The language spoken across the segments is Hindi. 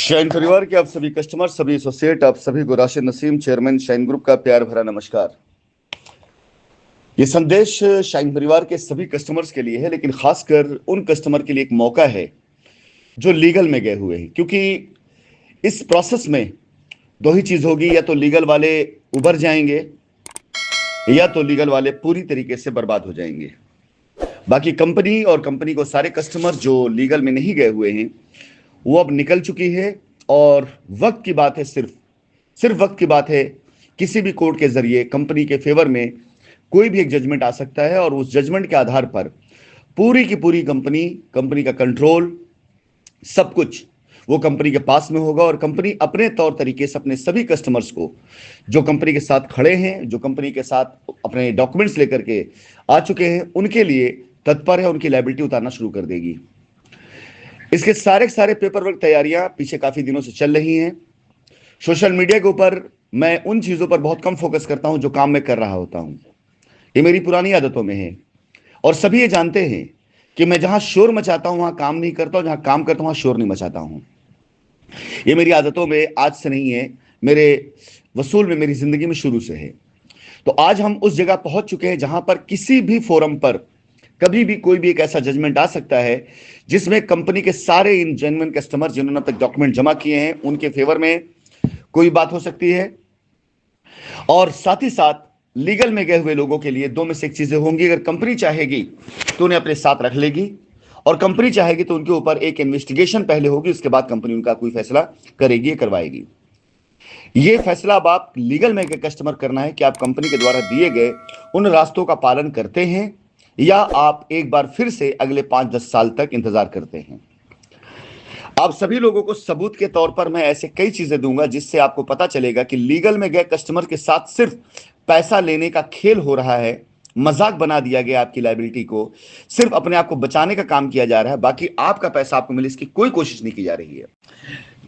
शाइन परिवार के आप सभी कस्टमर, सभी एसोसिएट, आप सभी को Rashid Naseem, chairman shine group का प्यार भरा नमस्कार। ये संदेश शाइन परिवार के सभी कस्टमर्स के लिए है, लेकिन खासकर उन कस्टमर के लिए एक मौका है जो लीगल में गए हुए हैं, क्योंकि इस प्रोसेस में दो ही चीज होगी, या तो लीगल वाले उबर जाएंगे या तो लीगल वाले पूरी तरीके से बर्बाद हो जाएंगे। बाकी कंपनी और कंपनी को सारे कस्टमर जो लीगल में नहीं गए हुए हैं वो अब निकल चुकी है, और वक्त की बात है, सिर्फ वक्त की बात है। किसी भी कोर्ट के जरिए कंपनी के फेवर में कोई भी एक जजमेंट आ सकता है, और उस जजमेंट के आधार पर पूरी की पूरी कंपनी का कंट्रोल, सब कुछ वो कंपनी के पास में होगा। और कंपनी अपने तौर तरीके से अपने सभी कस्टमर्स को जो कंपनी के साथ खड़े हैं, जो कंपनी के साथ अपने डॉक्यूमेंट्स लेकर के आ चुके हैं, उनके लिए तत्पर है, उनकी लायबिलिटी उतारना शुरू कर देगी। इसके सारे पेपर वर्क तैयारियां पीछे काफी दिनों से चल रही हैं। सोशल मीडिया के ऊपर मैं उन चीजों पर बहुत कम फोकस करता हूं जो काम में कर रहा होता हूं। ये मेरी पुरानी आदतों में है, और सभी ये जानते हैं कि मैं जहां शोर मचाता हूं वहां काम नहीं करता हूं, जहां काम करता हूं वहां शोर नहीं मचाता हूं। ये मेरी आदतों में आज से नहीं है, मेरे वसूल में, मेरी जिंदगी में शुरू से है। तो आज हम उस जगह पहुंच चुके हैं जहां पर किसी भी फोरम पर कभी भी कोई भी एक ऐसा जजमेंट आ सकता है जिसमें कंपनी के सारे इन जेन्युइन कस्टमर जिन्होंने अब तक डॉक्यूमेंट जमा किए हैं उनके फेवर में कोई बात हो सकती है। और साथ ही साथ लीगल में गए हुए लोगों के लिए दो में से एक चीजें होंगी। अगर कंपनी चाहेगी तो उन्हें अपने साथ रख लेगी, और कंपनी चाहेगी तो उनके ऊपर एक इन्वेस्टिगेशन पहले होगी, उसके बाद कंपनी उनका कोई फैसला करेगी, करवाएगी। यह फैसला अब आप लीगल में गए कस्टमर करना है कि आप कंपनी के द्वारा दिए गए उन रास्तों का पालन करते हैं, या आप एक बार फिर से अगले 5-10 साल तक इंतजार करते हैं। आप सभी लोगों को सबूत के तौर पर मैं ऐसे कई चीजें दूंगा जिससे आपको पता चलेगा कि लीगल में गए कस्टमर के साथ सिर्फ पैसा लेने का खेल हो रहा है, मजाक बना दिया गया, आपकी लायबिलिटी को सिर्फ अपने आप को बचाने का काम किया जा रहा है। बाकी आपका पैसा आपको मिले इसकी कोई कोशिश नहीं की जा रही है।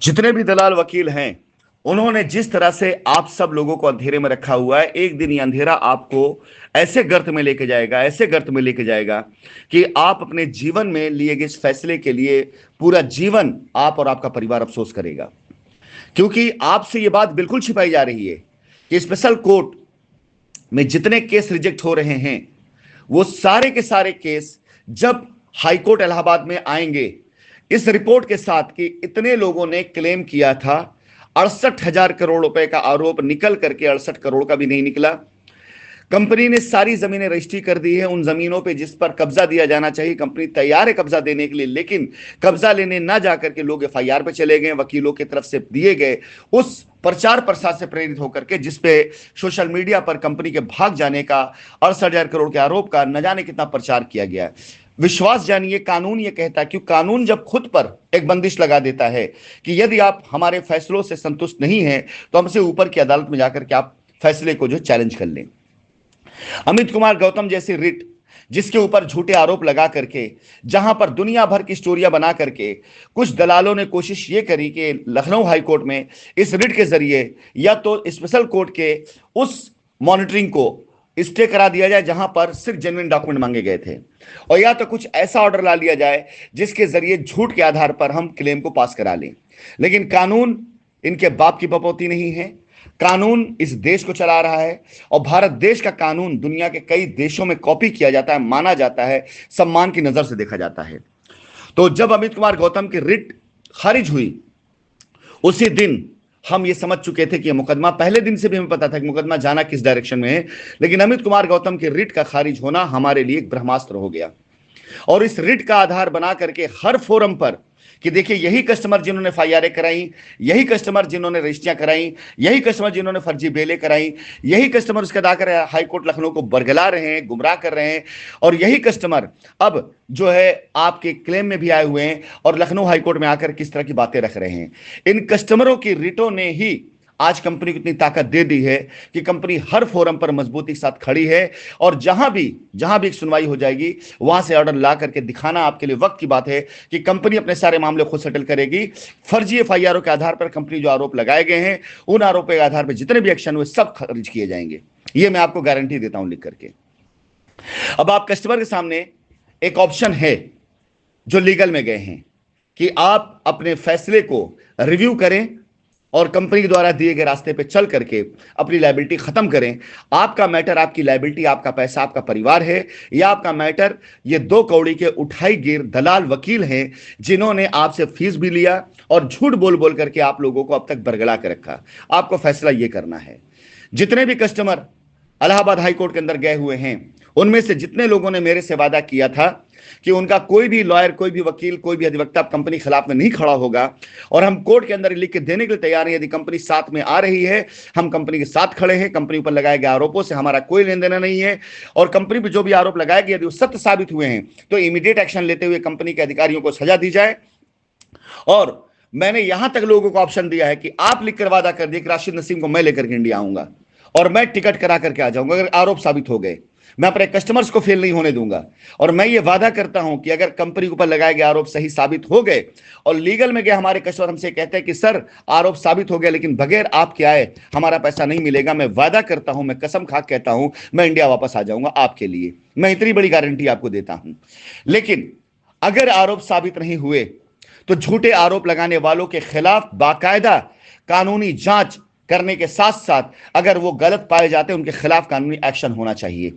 जितने भी दलाल वकील हैं, उन्होंने जिस तरह से आप सब लोगों को अंधेरे में रखा हुआ है, एक दिन ये अंधेरा आपको ऐसे गर्त में लेके जाएगा, ऐसे गर्त में लेके जाएगा कि आप अपने जीवन में लिए गए इस फैसले के लिए पूरा जीवन आप और आपका परिवार अफसोस करेगा। क्योंकि आपसे ये बात बिल्कुल छिपाई जा रही है कि स्पेशल कोर्ट में जितने केस रिजेक्ट हो रहे हैं, वो सारे के सारे केस जब हाईकोर्ट इलाहाबाद में आएंगे इस रिपोर्ट के साथ कि इतने लोगों ने क्लेम किया था, 68,000 करोड़ रुपए का आरोप निकल करके 68 करोड़ का भी नहीं निकला। कंपनी ने सारी जमीनें रजिस्ट्री कर दी है, उन जमीनों पे जिस पर कब्जा दिया जाना चाहिए कंपनी तैयार है कब्जा देने के लिए, लेकिन कब्जा लेने ना जाकर के लोग एफआईआर पे चले गए, वकीलों की तरफ से दिए गए उस प्रचार प्रसार से प्रेरित होकर के, जिसपे सोशल मीडिया पर कंपनी के भाग जाने का, 68,000 करोड़ के आरोप का न जाने कितना प्रचार किया गया। विश्वास जानिए, कानून ये कहता है, क्योंकि कानून जब खुद पर एक बंदिश लगा देता है कि यदि आप हमारे फैसलों से संतुष्ट नहीं हैं तो हमसे ऊपर की अदालत में जाकर के आप फैसले को जो चैलेंज कर लें। अमित कुमार गौतम जैसी रिट जिसके ऊपर झूठे आरोप लगा करके, जहां पर दुनिया भर की स्टोरियां बना करके कुछ दलालों ने कोशिश ये करी कि लखनऊ हाईकोर्ट में इस रिट के जरिए या तो स्पेशल कोर्ट के उस मॉनिटरिंग को स्टे करा दिया जाए जहां पर सिर्फ जेन्युइन डॉक्यूमेंट मांगे गए थे, और या तो कुछ ऐसा ऑर्डर ला लिया जाए जिसके जरिए झूठ के आधार पर हम क्लेम को पास करा लें। लेकिन कानून इनके बाप की बपौती नहीं है, कानून इस देश को चला रहा है, और भारत देश का कानून दुनिया के कई देशों में कॉपी किया जाता है, माना जाता है, सम्मान की नजर से देखा जाता है। तो जब अमित कुमार गौतम की रिट खारिज हुई उसी दिन हम ये समझ चुके थे कि मुकदमा, पहले दिन से भी हमें पता था कि मुकदमा जाना किस डायरेक्शन में है, लेकिन अमित कुमार गौतम के रिट का खारिज होना हमारे लिए एक ब्रह्मास्त्र हो गया। और इस रिट का आधार बना करके हर फोरम पर कि देखिए यही कस्टमर जिन्होंने एफआईआर कराई, यही कस्टमर जिन्होंने रजिस्ट्रियां कराई, यही कस्टमर जिन्होंने फर्जी बेले कराई, यही कस्टमर उसके दाकर हाईकोर्ट लखनऊ को बरगला रहे हैं, गुमराह कर रहे हैं, और यही कस्टमर अब जो है आपके क्लेम में भी आए हुए हैं और लखनऊ हाईकोर्ट में आकर किस तरह की बातें रख रहे हैं। इन कस्टमरों की रिटों ने ही आज कंपनी को इतनी ताकत दे दी है कि कंपनी हर फोरम पर मजबूती के साथ खड़ी है, और जहां भी एक सुनवाई हो जाएगी वहां से ऑर्डर ला करके दिखाना आपके लिए वक्त की बात है कि कंपनी अपने सारे मामले खुद सेटल करेगी। फर्जी एफआईआर के आधार पर कंपनी जो आरोप लगाए गए हैं उन आरोपों के आधार पर जितने भी एक्शन हुए सब खारिज किए जाएंगे, ये मैं आपको गारंटी देता हूं लिख करके। अब आप कस्टमर के सामने एक ऑप्शन है जो लीगल में गए हैं कि आप अपने फैसले को रिव्यू करें और कंपनी के द्वारा दिए गए रास्ते पे चल करके अपनी लायबिलिटी खत्म करें। आपका मैटर, आपकी लायबिलिटी, आपका पैसा, आपका परिवार है, या आपका मैटर ये दो कौड़ी के उठाई गिर दलाल वकील हैं जिन्होंने आपसे फीस भी लिया और झूठ बोल बोल करके आप लोगों को अब तक बरगला के रखा। आपको फैसला ये करना है। जितने भी कस्टमर इलाहाबाद हाई कोर्ट के अंदर गए हुए हैं, उनमें से जितने लोगों ने मेरे से वादा किया था कि उनका कोई भी लॉयर, कोई भी वकील, कोई भी अधिवक्ता कंपनी के खिलाफ में नहीं खड़ा होगा और हम कोर्ट के अंदर लिख के देने के लिए तैयार हैं, यदि कंपनी साथ में आ रही है, हम कंपनी के साथ खड़े हैं, कंपनी पर लगाए गए आरोपों से हमारा कोई लेन देना नहीं है, और कंपनी पर जो भी आरोप लगाए गए यदि वो सत्य साबित हुए हैं तो इमीडिएट एक्शन लेते हुए कंपनी के अधिकारियों को सजा दी जाए। और मैंने यहां तक लोगों को ऑप्शन दिया है कि आप लिखकर वादा कर दिए कि राशिद नसीम को मैं लेकर के इंडिया आऊंगा और मैं टिकट करा करके आ जाऊंगा अगर आरोप साबित हो गए। मैं अपने कस्टमर्स को फेल नहीं होने दूंगा, और मैं ये वादा करता हूं कि अगर कंपनी के ऊपर लगाए गए आरोप सही साबित हो गए और लीगल में गए हमारे कस्टमर हमसे कहते हैं कि सर आरोप साबित हो गया लेकिन बगैर आपके आए हमारा पैसा नहीं मिलेगा, मैं वादा करता हूं, मैं कसम खा कहता हूं, मैं इंडिया वापस आ जाऊंगा आपके लिए। मैं इतनी बड़ी गारंटी आपको देता हूं। लेकिन अगर आरोप साबित नहीं हुए तो झूठे आरोप लगाने वालों के खिलाफ बाकायदा कानूनी जांच करने के साथ साथ अगर वो गलत पाए जाते हैं उनके खिलाफ कानूनी एक्शन होना चाहिए।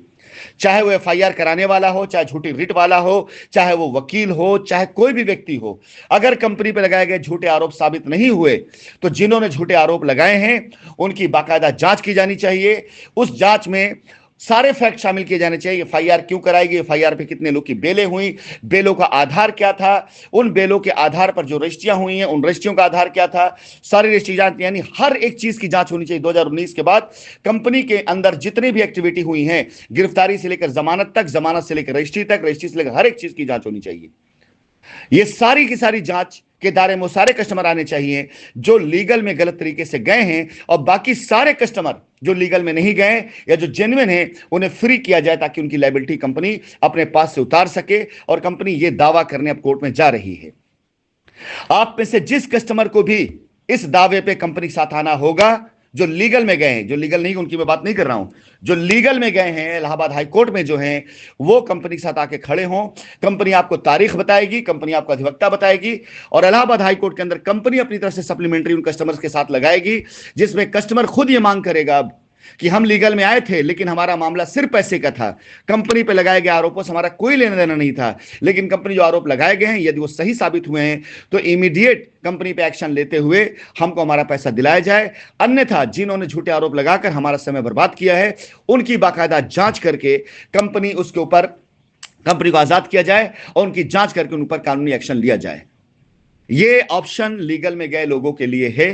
चाहे वो एफआईआर कराने वाला हो, चाहे झूठी रिट वाला हो, चाहे वो वकील हो, चाहे कोई भी व्यक्ति हो, अगर कंपनी पर लगाए गए झूठे आरोप साबित नहीं हुए तो जिन्होंने झूठे आरोप लगाए हैं उनकी बाकायदा जांच की जानी चाहिए। उस जांच में सारे फैक्ट शामिल किए जाने चाहिए। एफआईआर क्यों कराएगी, एफआईआर पे कितने लोग की बेलें हुई, बेलों का आधार क्या था, उन बेलों के आधार पर जो रजिस्ट्रियां हुई हैं उन रजिस्ट्रियों का आधार क्या था, सारी रजिस्ट्री जांच, यानी हर एक चीज की जांच होनी चाहिए। 2019 के बाद कंपनी के अंदर जितनी भी एक्टिविटी हुई हैं, गिरफ्तारी से लेकर जमानत तक, जमानत से लेकर रजिस्ट्री तक, रजिस्ट्री से लेकर हर एक चीज की जांच होनी चाहिए। ये सारी की सारी जांच के दायरे में सारे कस्टमर आने चाहिए जो लीगल में गलत तरीके से गए हैं, और बाकी सारे कस्टमर जो लीगल में नहीं गए या जो जेन्युइन हैं उन्हें फ्री किया जाए ताकि उनकी लायबिलिटी कंपनी अपने पास से उतार सके। और कंपनी यह दावा करने अब कोर्ट में जा रही है। आप में से जिस कस्टमर को भी इस दावे पे कंपनी के साथ आना होगा, जो लीगल में गए हैं, जो लीगल नहीं उनकी मैं बात नहीं कर रहा हूं, जो लीगल में गए हैं इलाहाबाद हाई कोर्ट में जो हैं, वो कंपनी के साथ आके खड़े हों। कंपनी आपको तारीख बताएगी, कंपनी आपको अधिवक्ता बताएगी, और इलाहाबाद हाई कोर्ट के अंदर कंपनी अपनी तरफ से सप्लीमेंट्री उन कस्टमर्स के साथ लगाएगी जिसमें कस्टमर खुद ये मांग करेगा कि हम लीगल में आए थे लेकिन हमारा मामला सिर्फ पैसे का था, कंपनी पे लगाए गए आरोपों से हमारा कोई लेना देना नहीं था, लेकिन कंपनी जो आरोप लगाए गए हैं यदि वो सही साबित हुए हैं तो इमीडिएट कंपनी पे एक्शन लेते हुए हमको हमारा पैसा दिलाया जाए। अन्यथा जिन्होंने झूठे आरोप लगाकर हमारा समय बर्बाद किया है उनकी बाकायदा जांच करके कंपनी उसके ऊपर कंपनी को आजाद किया जाए और उनकी जांच करके उन पर कानूनी एक्शन लिया जाए। यह ऑप्शन लीगल में गए लोगों के लिए है।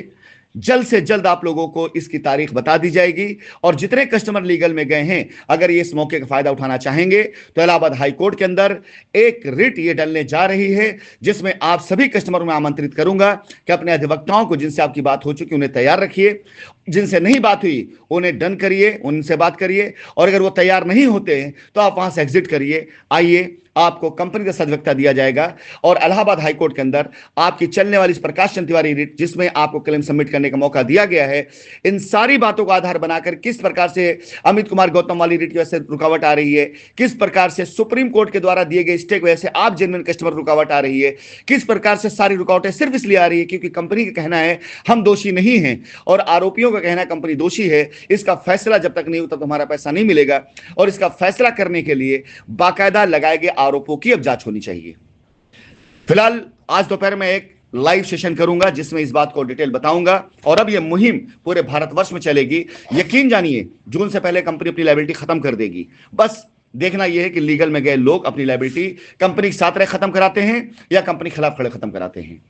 जल्द से जल्द आप लोगों को इसकी तारीख बता दी जाएगी, और जितने कस्टमर लीगल में गए हैं अगर ये इस मौके का फायदा उठाना चाहेंगे तो इलाहाबाद हाई कोर्ट के अंदर एक रिट ये डलने जा रही है जिसमें आप सभी कस्टमरों में आमंत्रित करूंगा कि अपने अधिवक्ताओं को जिनसे आपकी बात हो चुकी उन्हें तैयार रखिए, जिनसे नहीं बात हुई उन्हें डन करिए, उनसे बात करिए, और अगर वो तैयार नहीं होते हैं तो आप वहां से एग्जिट करिए। आइए, आपको कंपनी का सदवक्ता दिया जाएगा और इलाहाबाद हाई कोर्ट के अंदर आपकी चलने वाली इस प्रकाश चंद तिवारी रिट जिसमें आपको क्लेम सबमिट करने का मौका दिया गया है, इन सारी बातों का आधार बनाकर किस प्रकार से अमित कुमार गौतम वाली रिट की वजह से रुकावट आ रही है, किस प्रकार से सुप्रीम कोर्ट के द्वारा दिए गए स्टे की वजह से आप जेन्युइन कस्टमर रुकावट आ रही है, किस प्रकार से सारी रुकावटें सिर्फ इसलिए आ रही है क्योंकि कंपनी का कहना है हम दोषी नहीं हैं और आरोपियों का कहना है कंपनी दोषी है। इसका फैसला जब तक नहीं होता तो हमारा पैसा नहीं मिलेगा, और इसका फैसला करने के लिए बाकायदा लगाए गए आरोपों की अब जांच होनी चाहिए। फिलहाल आज दोपहर में एक लाइव सेशन करूंगा जिसमें इस बात को डिटेल बताऊंगा, और अब यह मुहिम पूरे भारतवर्ष में चलेगी। यकीन जानिए जून से पहले कंपनी अपनी लायबिलिटी खत्म कर देगी। बस देखना यह है कि लीगल में गए लोग अपनी लायबिलिटी कंपनी के साथ खत्म कराते हैं या कंपनी के खिलाफ खड़े खत्म कराते हैं।